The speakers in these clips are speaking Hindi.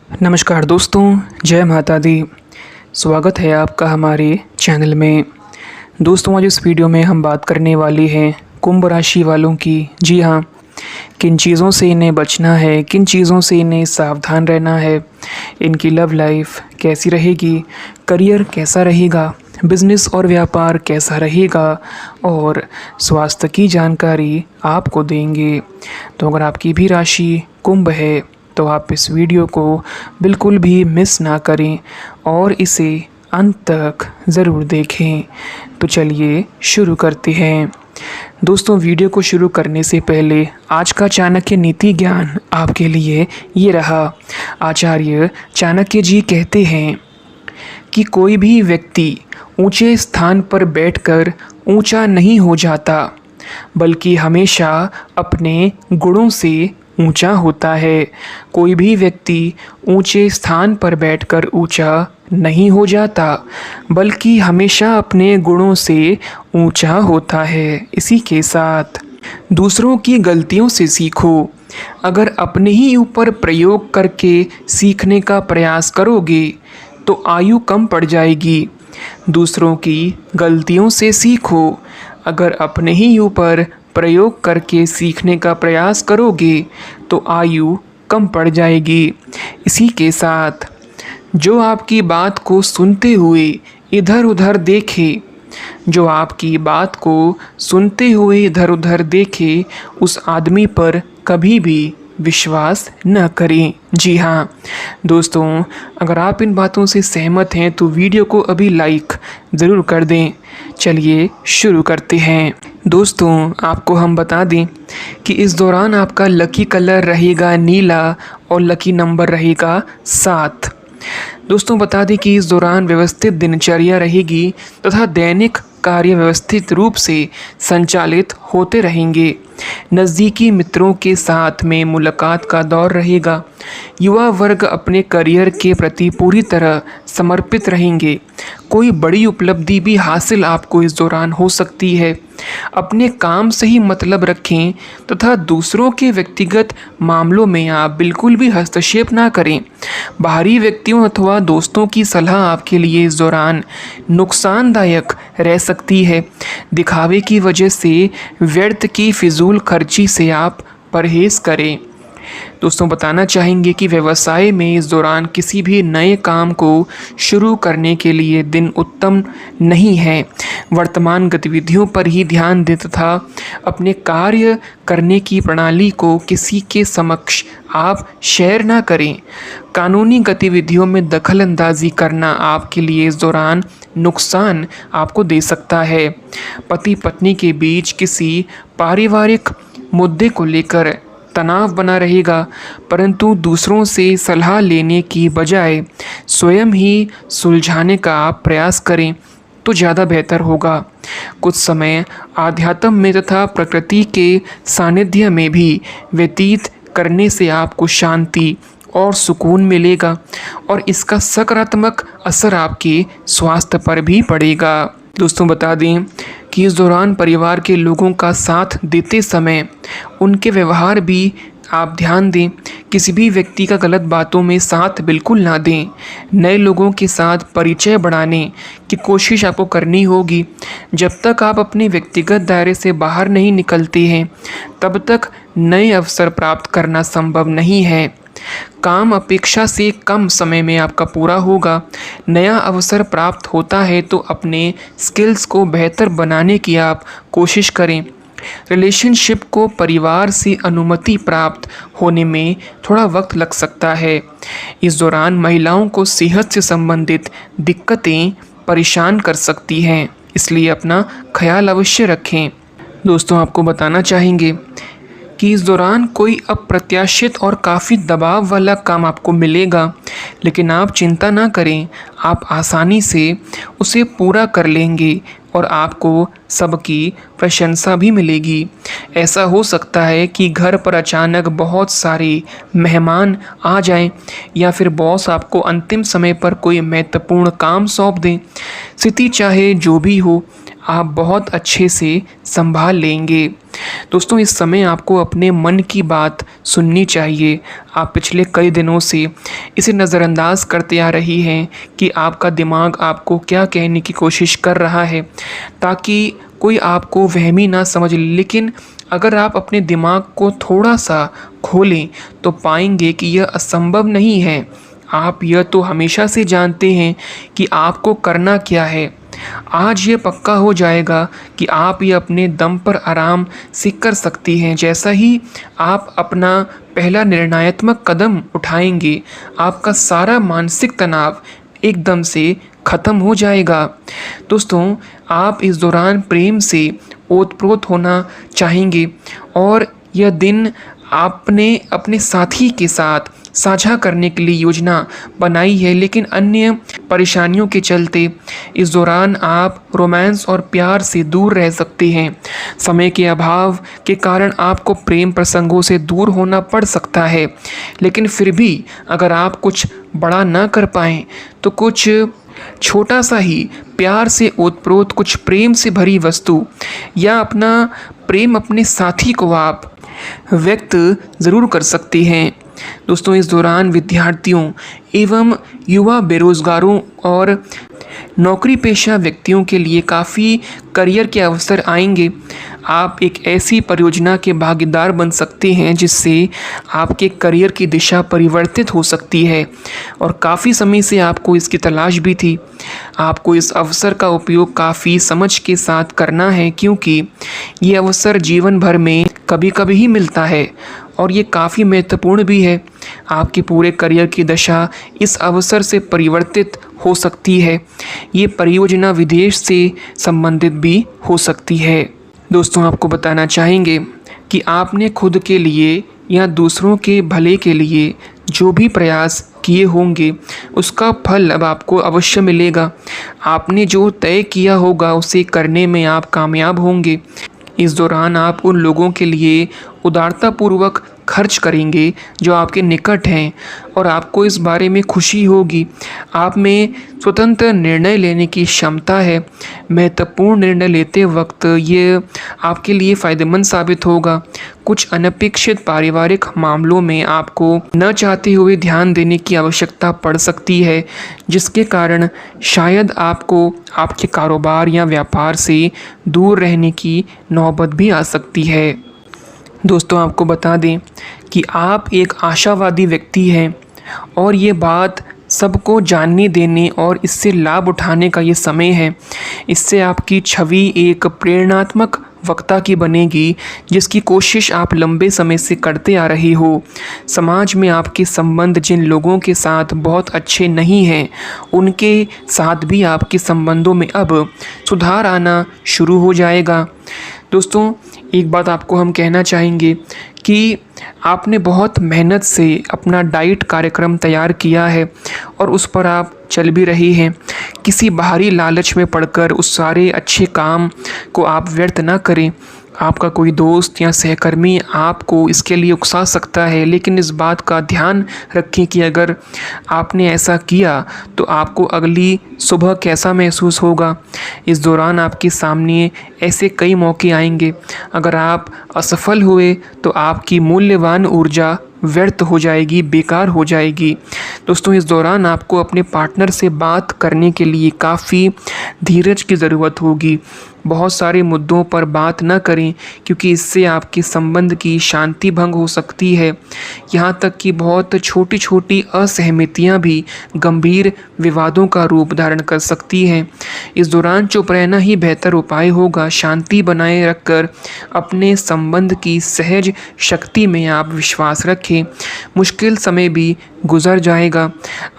नमस्कार दोस्तों, जय माता दी। स्वागत है आपका हमारे चैनल में। दोस्तों, आज इस वीडियो में हम बात करने वाले हैं कुंभ राशि वालों की। जी हाँ, किन चीज़ों से इन्हें बचना है, किन चीज़ों से इन्हें सावधान रहना है, इनकी लव लाइफ कैसी रहेगी, करियर कैसा रहेगा, बिजनेस और व्यापार कैसा रहेगा और स्वास्थ्य की जानकारी आपको देंगे। तो अगर आपकी भी राशि कुंभ है तो आप इस वीडियो को बिल्कुल भी मिस ना करें और इसे अंत तक ज़रूर देखें। तो चलिए शुरू करते हैं। दोस्तों, वीडियो को शुरू करने से पहले आज का चाणक्य नीति ज्ञान आपके लिए ये रहा। आचार्य चाणक्य जी कहते हैं कि कोई भी व्यक्ति ऊंचे स्थान पर बैठकर ऊंचा नहीं हो जाता, बल्कि हमेशा अपने गुणों से ऊंचा होता है। कोई भी व्यक्ति ऊंचे स्थान पर बैठकर ऊंचा नहीं हो जाता, बल्कि हमेशा अपने गुणों से ऊंचा होता है। इसी के साथ दूसरों की गलतियों से सीखो। अगर अपने ही ऊपर प्रयोग करके सीखने का प्रयास करोगे तो आयु कम पड़ जाएगी। दूसरों की गलतियों से सीखो। अगर अपने ही ऊपर प्रयोग करके सीखने का प्रयास करोगे तो आयु कम पड़ जाएगी। इसी के साथ जो आपकी बात को सुनते हुए इधर उधर देखे, जो आपकी बात को सुनते हुए इधर उधर देखे, उस आदमी पर कभी भी विश्वास न करें। जी हाँ दोस्तों, अगर आप इन बातों से सहमत हैं तो वीडियो को अभी लाइक ज़रूर कर दें। चलिए शुरू करते हैं। दोस्तों, आपको हम बता दें कि इस दौरान आपका लकी कलर रहेगा नीला और लकी नंबर रहेगा 7। दोस्तों, बता दें कि इस दौरान व्यवस्थित दिनचर्या रहेगी तथा दैनिक कार्य व्यवस्थित रूप से संचालित होते रहेंगे। नज़दीकी मित्रों के साथ में मुलाकात का दौर रहेगा। युवा वर्ग अपने करियर के प्रति पूरी तरह समर्पित रहेंगे। कोई बड़ी उपलब्धि भी हासिल आपको इस दौरान हो सकती है। अपने काम से ही मतलब रखें तथा दूसरों के व्यक्तिगत मामलों में आप बिल्कुल भी हस्तक्षेप ना करें। बाहरी व्यक्तियों अथवा दोस्तों की सलाह आपके लिए इस दौरान नुकसानदायक रह सकती है। दिखावे की वजह से व्यर्थ की फिजूल खर्ची से आप परहेज़ करें। दोस्तों, बताना चाहेंगे कि व्यवसाय में इस दौरान किसी भी नए काम को शुरू करने के लिए दिन उत्तम नहीं है। वर्तमान गतिविधियों पर ही ध्यान दें तथा अपने कार्य करने की प्रणाली को किसी के समक्ष आप शेयर ना करें। कानूनी गतिविधियों में दखल अंदाजी करना आपके लिए इस दौरान नुकसान आपको दे सकता है। पति पत्नी के बीच किसी पारिवारिक मुद्दे को लेकर तनाव बना रहेगा, परंतु दूसरों से सलाह लेने की बजाय स्वयं ही सुलझाने का आप प्रयास करें तो ज़्यादा बेहतर होगा। कुछ समय आध्यात्म में तथा प्रकृति के सानिध्य में भी व्यतीत करने से आपको शांति और सुकून मिलेगा और इसका सकारात्मक असर आपके स्वास्थ्य पर भी पड़ेगा। दोस्तों, बता दें कि इस दौरान परिवार के लोगों का साथ देते समय उनके व्यवहार भी आप ध्यान दें। किसी भी व्यक्ति का गलत बातों में साथ बिल्कुल ना दें। नए लोगों के साथ परिचय बढ़ाने की कोशिश आपको करनी होगी। जब तक आप अपने व्यक्तिगत दायरे से बाहर नहीं निकलते हैं तब तक नए अवसर प्राप्त करना संभव नहीं है। काम अपेक्षा से कम समय में आपका पूरा होगा। नया अवसर प्राप्त होता है तो अपने स्किल्स को बेहतर बनाने की आप कोशिश करें। रिलेशनशिप को परिवार से अनुमति प्राप्त होने में थोड़ा वक्त लग सकता है। इस दौरान महिलाओं को सेहत से संबंधित दिक्कतें परेशान कर सकती हैं, इसलिए अपना ख्याल अवश्य रखें। दोस्तों, आपको बताना चाहेंगे कि इस दौरान कोई अप्रत्याशित और काफ़ी दबाव वाला काम आपको मिलेगा, लेकिन आप चिंता ना करें, आप आसानी से उसे पूरा कर लेंगे और आपको सबकी प्रशंसा भी मिलेगी। ऐसा हो सकता है कि घर पर अचानक बहुत सारे मेहमान आ जाएं या फिर बॉस आपको अंतिम समय पर कोई महत्वपूर्ण काम सौंप दें। स्थिति चाहे जो भी हो, आप बहुत अच्छे से संभाल लेंगे। दोस्तों इस समय आपको अपने मन की बात सुननी चाहिए। आप पिछले कई दिनों से इसे नज़रअंदाज करते आ रही हैं कि आपका दिमाग आपको क्या कहने की कोशिश कर रहा है, ताकि कोई आपको वहमी ना समझ ले। लेकिन अगर आप अपने दिमाग को थोड़ा सा खोलें तो पाएंगे कि यह असंभव नहीं है। आप यह तो हमेशा से जानते हैं कि आपको करना क्या है। आज ये पक्का हो जाएगा कि आप ये अपने दम पर आराम से कर सकती हैं। जैसा ही आप अपना पहला निर्णयात्मक कदम उठाएंगे, आपका सारा मानसिक तनाव एकदम से ख़त्म हो जाएगा। दोस्तों आप इस दौरान प्रेम से ओतप्रोत होना चाहेंगे और यह दिन आपने अपने साथी के साथ साझा करने के लिए योजना बनाई है, लेकिन अन्य परेशानियों के चलते इस दौरान आप रोमांस और प्यार से दूर रह सकते हैं। समय के अभाव के कारण आपको प्रेम प्रसंगों से दूर होना पड़ सकता है, लेकिन फिर भी अगर आप कुछ बड़ा ना कर पाएँ तो कुछ छोटा सा ही प्यार से ओतप्रोत कुछ प्रेम से भरी वस्तु या अपना प्रेम अपने साथी को आप व्यक्त ज़रूर कर सकती हैं। दोस्तों इस दौरान विद्यार्थियों एवं युवा बेरोजगारों और नौकरी पेशा व्यक्तियों के लिए काफ़ी करियर के अवसर आएंगे। आप एक ऐसी परियोजना के भागीदार बन सकते हैं जिससे आपके करियर की दिशा परिवर्तित हो सकती है और काफ़ी समय से आपको इसकी तलाश भी थी। आपको इस अवसर का उपयोग काफ़ी समझ के साथ करना है, क्योंकि ये अवसर जीवन भर में कभी कभी ही मिलता है और ये काफ़ी महत्वपूर्ण भी है। आपके पूरे करियर की दशा इस अवसर से परिवर्तित हो सकती है। ये परियोजना विदेश से संबंधित भी हो सकती है। दोस्तों आपको बताना चाहेंगे कि आपने खुद के लिए या दूसरों के भले के लिए जो भी प्रयास किए होंगे उसका फल अब आपको अवश्य मिलेगा। आपने जो तय किया होगा उसे करने में आप कामयाब होंगे। इस दौरान आप उन लोगों के लिए उदारतापूर्वक खर्च करेंगे जो आपके निकट हैं और आपको इस बारे में खुशी होगी। आप में स्वतंत्र निर्णय लेने की क्षमता है। महत्वपूर्ण निर्णय लेते वक्त ये आपके लिए फ़ायदेमंद साबित होगा। कुछ अनपेक्षित पारिवारिक मामलों में आपको न चाहते हुए ध्यान देने की आवश्यकता पड़ सकती है, जिसके कारण शायद आपको आपके कारोबार या व्यापार से दूर रहने की नौबत भी आ सकती है। दोस्तों आपको बता दें कि आप एक आशावादी व्यक्ति हैं और ये बात सबको जानने देने और इससे लाभ उठाने का ये समय है। इससे आपकी छवि एक प्रेरणात्मक वक्ता की बनेगी, जिसकी कोशिश आप लंबे समय से करते आ रही हो। समाज में आपके संबंध जिन लोगों के साथ बहुत अच्छे नहीं हैं, उनके साथ भी आपके संबंधों में अब सुधार आना शुरू हो जाएगा। दोस्तों एक बात आपको हम कहना चाहेंगे कि आपने बहुत मेहनत से अपना डाइट कार्यक्रम तैयार किया है और उस पर आप चल भी रही हैं। किसी बाहरी लालच में पड़कर उस सारे अच्छे काम को आप व्यर्थ ना करें। आपका कोई दोस्त या सहकर्मी आपको इसके लिए उकसा सकता है, लेकिन इस बात का ध्यान रखें कि अगर आपने ऐसा किया तो आपको अगली सुबह कैसा महसूस होगा। इस दौरान आपके सामने ऐसे कई मौके आएंगे। अगर आप असफल हुए तो आपकी मूल्यवान ऊर्जा व्यर्थ हो जाएगी, बेकार हो जाएगी। दोस्तों इस दौरान आपको अपने पार्टनर से बात करने के लिए काफ़ी धीरज की ज़रूरत होगी। बहुत सारे मुद्दों पर बात न करें, क्योंकि इससे आपके संबंध की शांति भंग हो सकती है। यहाँ तक कि बहुत छोटी छोटी असहमतियाँ भी गंभीर विवादों का रूप धारण कर सकती हैं। इस दौरान चुप रहना ही बेहतर उपाय होगा। शांति बनाए रखकर अपने संबंध की सहज शक्ति में आप विश्वास रखें। मुश्किल समय भी गुजर जाएगा।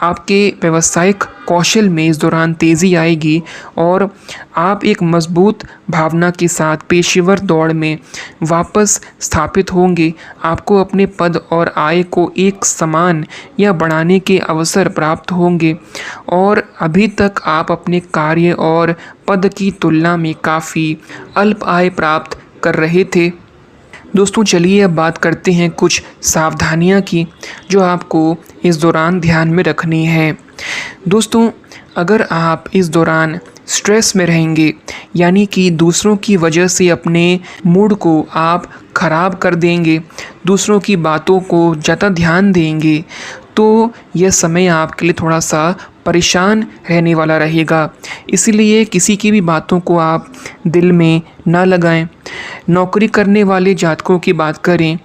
आपके व्यावसायिक कौशल में इस दौरान तेज़ी आएगी और आप एक मजबूत भावना के साथ पेशेवर दौड़ में वापस स्थापित होंगे। आपको अपने पद और आय को एक समान या बढ़ाने के अवसर प्राप्त होंगे और अभी तक आप अपने कार्य और पद की तुलना में काफ़ी अल्प आय प्राप्त कर रहे थे। दोस्तों चलिए अब बात करते हैं कुछ सावधानियां की जो आपको इस दौरान ध्यान में रखनी है। दोस्तों अगर आप इस दौरान स्ट्रेस में रहेंगे, यानी कि दूसरों की वजह से अपने मूड को आप ख़राब कर देंगे, दूसरों की बातों को ज़्यादा ध्यान देंगे, तो यह समय आपके लिए थोड़ा सा परेशान रहने वाला रहेगा। इसीलिए किसी की भी बातों को आप दिल में ना लगाएं। नौकरी करने वाले जातकों की बात करें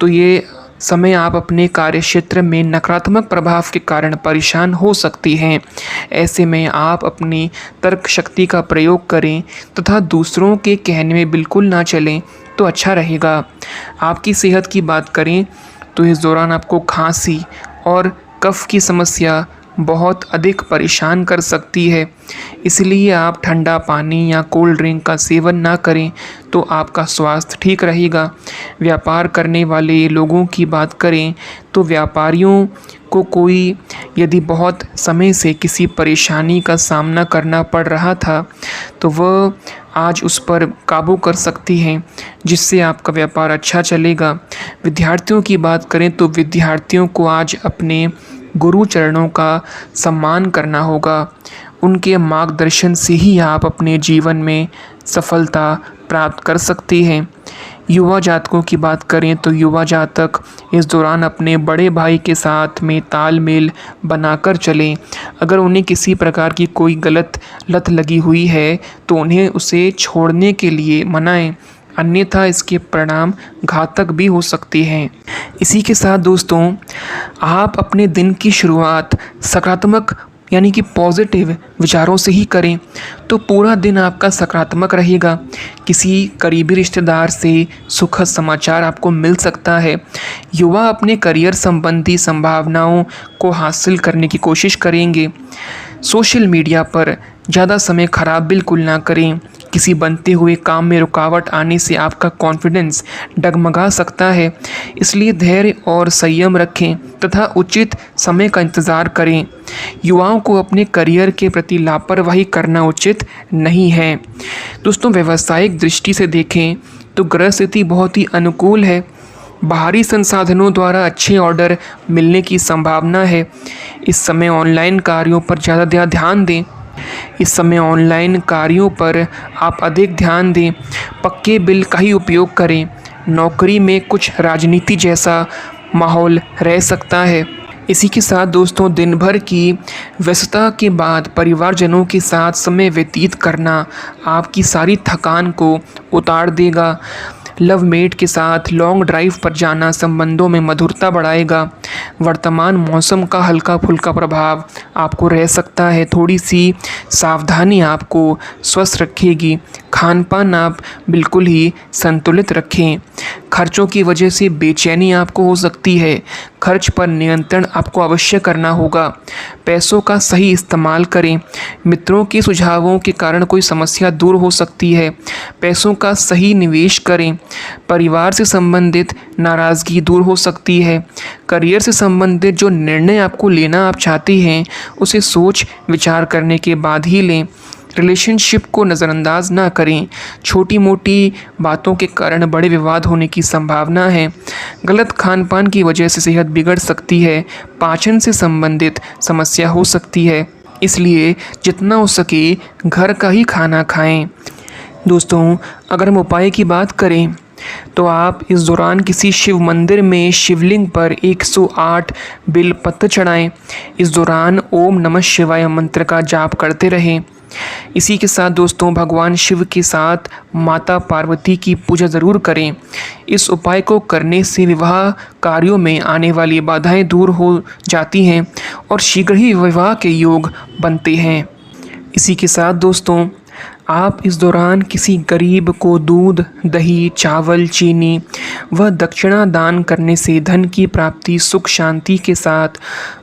तो ये समय आप अपने कार्यक्षेत्र में नकारात्मक प्रभाव के कारण परेशान हो सकती हैं। ऐसे में आप अपनी तर्क शक्ति का प्रयोग करें तथा दूसरों के कहने में बिल्कुल ना चलें तो अच्छा रहेगा। आपकी सेहत की बात करें तो इस दौरान आपको खांसी और कफ की समस्या बहुत अधिक परेशान कर सकती है, इसलिए आप ठंडा पानी या कोल्ड ड्रिंक का सेवन ना करें तो आपका स्वास्थ्य ठीक रहेगा। व्यापार करने वाले लोगों की बात करें तो व्यापारियों को कोई यदि बहुत समय से किसी परेशानी का सामना करना पड़ रहा था तो वह आज उस पर काबू कर सकती हैं, जिससे आपका व्यापार अच्छा चलेगा। विद्यार्थियों की बात करें तो विद्यार्थियों को आज अपने गुरु चरणों का सम्मान करना होगा। उनके मार्गदर्शन से ही आप अपने जीवन में सफलता प्राप्त कर सकते हैं। युवा जातकों की बात करें तो युवा जातक इस दौरान अपने बड़े भाई के साथ में तालमेल बनाकर चलें। अगर उन्हें किसी प्रकार की कोई गलत लत लगी हुई है तो उन्हें उसे छोड़ने के लिए मनाएं, अन्यथा इसके परिणाम घातक भी हो सकते हैं। इसी के साथ दोस्तों, आप अपने दिन की शुरुआत सकारात्मक यानी कि पॉजिटिव विचारों से ही करें तो पूरा दिन आपका सकारात्मक रहेगा। किसी करीबी रिश्तेदार से सुखद समाचार आपको मिल सकता है। युवा अपने करियर संबंधी संभावनाओं को हासिल करने की कोशिश करेंगे। सोशल मीडिया पर ज़्यादा समय खराब बिल्कुल ना करें। किसी बनते हुए काम में रुकावट आने से आपका कॉन्फिडेंस डगमगा सकता है, इसलिए धैर्य और संयम रखें तथा उचित समय का इंतज़ार करें। युवाओं को अपने करियर के प्रति लापरवाही करना उचित नहीं है। दोस्तों, व्यावसायिक दृष्टि से देखें तो ग्रह स्थिति बहुत ही अनुकूल है। बाहरी संसाधनों द्वारा अच्छे ऑर्डर मिलने की संभावना है। इस समय ऑनलाइन कार्यों पर ज़्यादा ध्यान दें। आप अधिक ध्यान दें। पक्के बिल का ही उपयोग करें। नौकरी में कुछ राजनीति जैसा माहौल रह सकता है। इसी के साथ दोस्तों, दिन भर की व्यस्तता के बाद परिवारजनों के साथ समय व्यतीत करना आपकी सारी थकान को उतार देगा। लवमेट के साथ लॉन्ग ड्राइव पर जाना संबंधों में मधुरता बढ़ाएगा। वर्तमान मौसम का हल्का फुल्का प्रभाव आपको रह सकता है। थोड़ी सी सावधानी आपको स्वस्थ रखेगी। खान पान आप बिल्कुल ही संतुलित रखें। खर्चों की वजह से बेचैनी आपको हो सकती है। खर्च पर नियंत्रण आपको अवश्य करना होगा। पैसों का सही इस्तेमाल करें। मित्रों के सुझावों के कारण कोई समस्या दूर हो सकती है। पैसों का सही निवेश करें। परिवार से संबंधित नाराज़गी दूर हो सकती है। करियर से संबंधित जो निर्णय आपको लेना आप चाहते हैं उसे सोच विचार करने के बाद ही लें। रिलेशनशिप को नज़रअंदाज ना करें। छोटी मोटी बातों के कारण बड़े विवाद होने की संभावना है। गलत खान पान की वजह से सेहत बिगड़ सकती है। पाचन से संबंधित समस्या हो सकती है, इसलिए जितना हो सके घर का ही खाना खाएं। दोस्तों, अगर हम उपाय की बात करें तो आप इस दौरान किसी शिव मंदिर में शिवलिंग पर 108 बिल पत्र चढ़ाएं। इस दौरान ओम नमः शिवाय मंत्र का जाप करते रहें। इसी के साथ दोस्तों, भगवान शिव के साथ माता पार्वती की पूजा ज़रूर करें। इस उपाय को करने से विवाह कार्यों में आने वाली बाधाएं दूर हो जाती हैं और शीघ्र ही विवाह के योग बनते हैं। इसी के साथ दोस्तों, आप इस दौरान किसी गरीब को दूध, दही, चावल, चीनी व दक्षिणा दान करने से धन की प्राप्ति, सुख शांति के साथ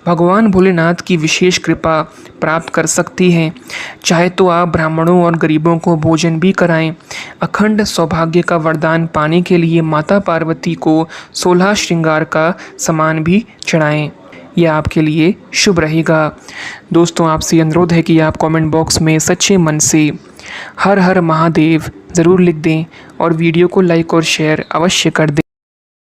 भगवान भोलेनाथ की विशेष कृपा प्राप्त कर सकती हैं। चाहे तो आप ब्राह्मणों और गरीबों को भोजन भी कराएं। अखंड सौभाग्य का वरदान पाने के लिए माता पार्वती को 16 श्रृंगार का सामान भी चढ़ाएं। यह आपके लिए शुभ रहेगा। दोस्तों, आपसे अनुरोध है कि आप कमेंट बॉक्स में सच्चे मन से हर हर महादेव ज़रूर लिख दें और वीडियो को लाइक और शेयर अवश्य कर दें।